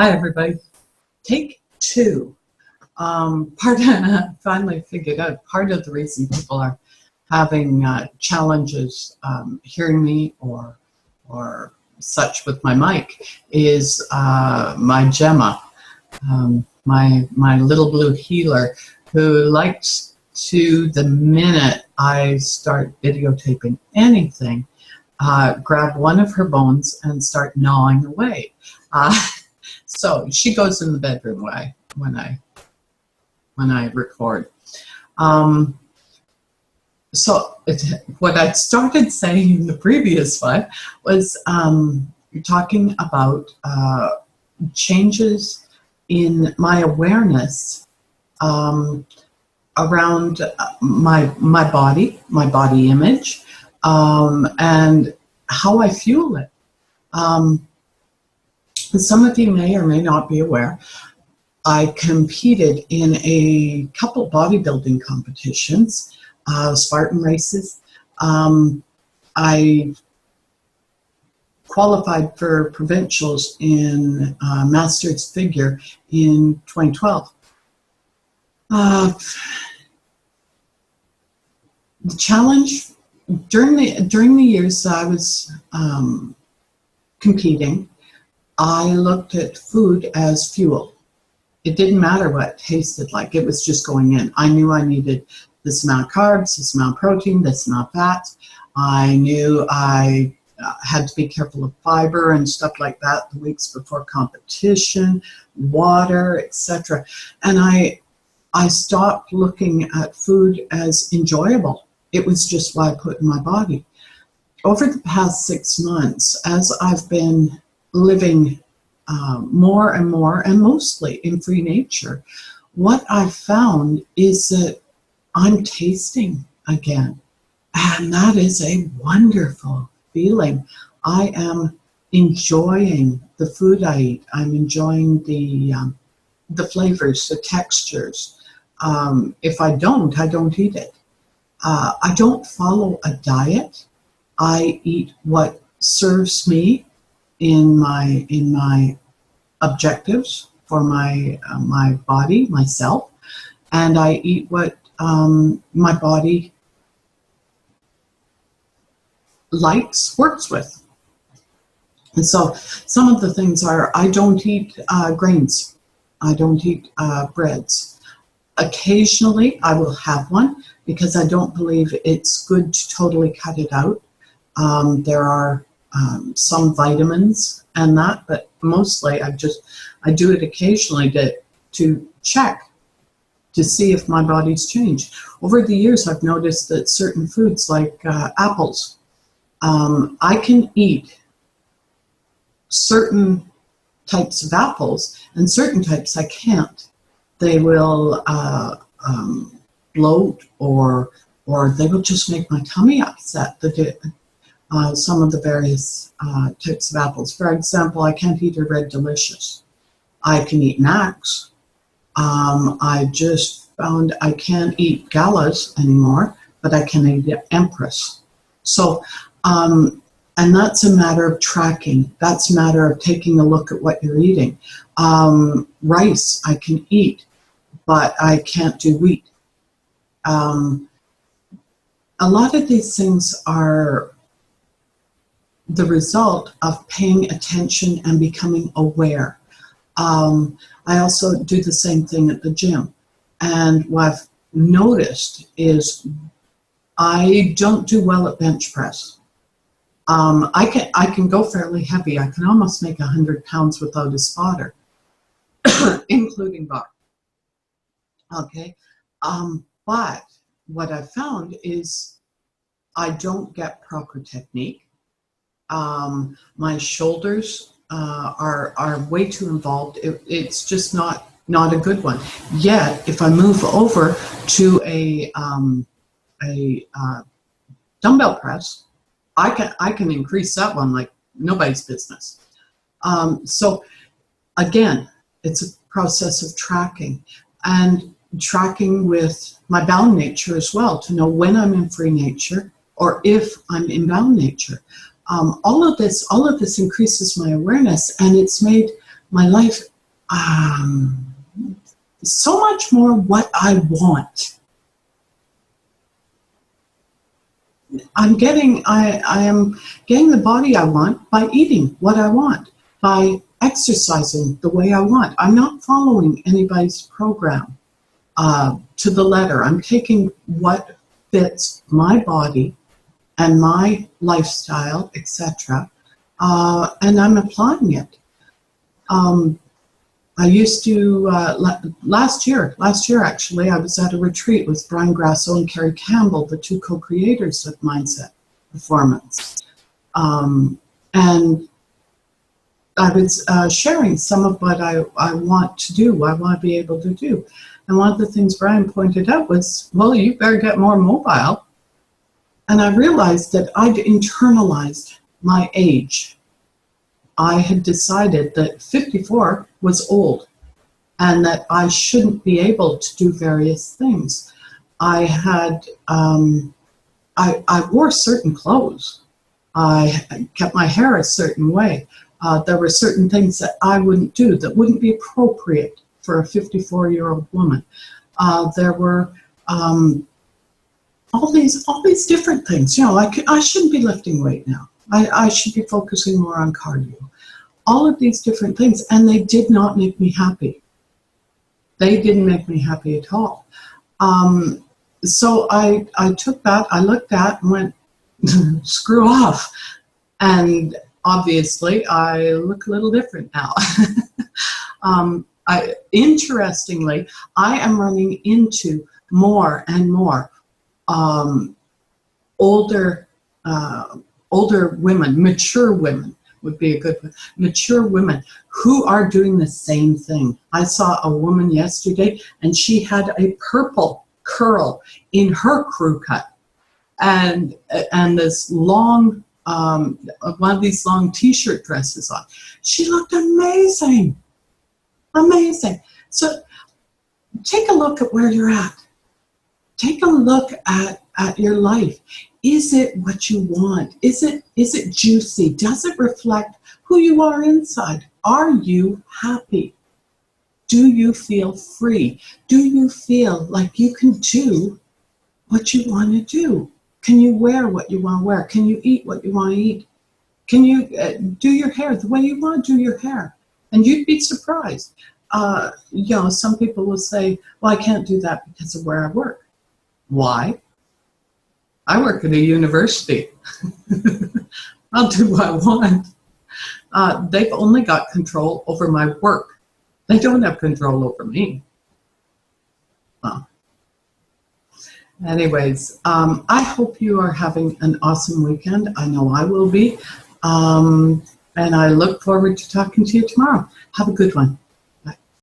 Hi, everybody. Take two. Finally figured out part of the reason people are having challenges hearing me or such with my mic is my Gemma, my little blue healer, who likes to, the minute I start videotaping anything, grab one of her bones and start gnawing away. So she goes in the bedroom when I record. What I started saying in the previous one was talking about changes in my awareness around my body image, and how I fuel it. Some of you may or may not be aware, I competed in a couple bodybuilding competitions, Spartan races. I qualified for provincials in Masters Figure in 2012. The challenge during the years I was competing, I looked at food as fuel. It didn't matter what it tasted like. It was just going in. I knew I needed this amount of carbs, this amount of protein, this amount of fat. I knew I had to be careful of fiber and stuff like that the weeks before competition, water, etc. And I stopped looking at food as enjoyable. It was just what I put in my body. Over the past 6 months, as I've been living more and more, and mostly in free nature, what I've found is that I'm tasting again. And that is a wonderful feeling. I am enjoying the food I eat. I'm enjoying the flavors, the textures. If I don't eat it. I don't follow a diet. I eat what serves me in my objectives for my body, myself, and I eat what my body works with. And so some of the things are, I don't eat grains. I don't eat breads. Occasionally I will have one because I don't believe it's good to totally cut it out. There are some vitamins and that, but mostly I do it occasionally to check to see if my body's changed. Over the years, I've noticed that certain foods like apples, I can eat certain types of apples and certain types I can't. They will bloat or they will just make my tummy upset. Some of the various types of apples. For example, I can't eat a Red Delicious. I can eat Max. I just found I can't eat Galas anymore, but I can eat Empress. So, and that's a matter of tracking. That's a matter of taking a look at what you're eating. Rice I can eat, but I can't do wheat. A lot of these things are the result of paying attention and becoming aware. I also do the same thing at the gym. And what I've noticed is I don't do well at bench press. I can go fairly heavy. I can almost make 100 pounds without a spotter, including bar. Okay. But what I've found is I don't get proper technique. My shoulders are way too involved. It's just not a good one. Yet, if I move over to a dumbbell press, I can increase that one like nobody's business. So again, it's a process of tracking and tracking with my bound nature as well to know when I'm in free nature or if I'm in bound nature. All of this increases my awareness, and it's made my life, so much more what I want. I am getting the body I want by eating what I want, by exercising the way I want. I'm not following anybody's program to the letter. I'm taking what fits my body and my lifestyle, etc., and I'm applying it. I used to, last year actually, I was at a retreat with Brian Grasso and Carrie Campbell, the two co-creators of Mindset Performance. And I was sharing some of what I want to do, I want to be able to do. And one of the things Brian pointed out was, well, you better get more mobile. And I realized that I'd internalized my age. I had decided that 54 was old and that I shouldn't be able to do various things. I had, I wore certain clothes. I kept my hair a certain way. There were certain things that I wouldn't do that wouldn't be appropriate for a 54-year-old woman. There were all these different things. You know, I shouldn't be lifting weight now. I should be focusing more on cardio. All of these different things, and they did not make me happy. They didn't make me happy at all. So I took that, I looked at and went, screw off. And obviously, I look a little different now. Interestingly, I am running into more and more older women, mature women would be a good one, mature women who are doing the same thing. I saw a woman yesterday and she had a purple curl in her crew cut and this long, one of these long t-shirt dresses on. She looked amazing, amazing. So take a look at where you're at. Take a look at your life. Is it what you want? Is it juicy? Does it reflect who you are inside? Are you happy? Do you feel free? Do you feel like you can do what you want to do? Can you wear what you want to wear? Can you eat what you want to eat? Can you do your hair the way you want to do your hair? And you'd be surprised. You know, some people will say, well, I can't do that because of where I work. Why? I work at a university. I'll do what I want. They've only got control over my work. They don't have control over me. Well, anyways, I hope you are having an awesome weekend. I know I will be. And I look forward to talking to you tomorrow. Have a good one.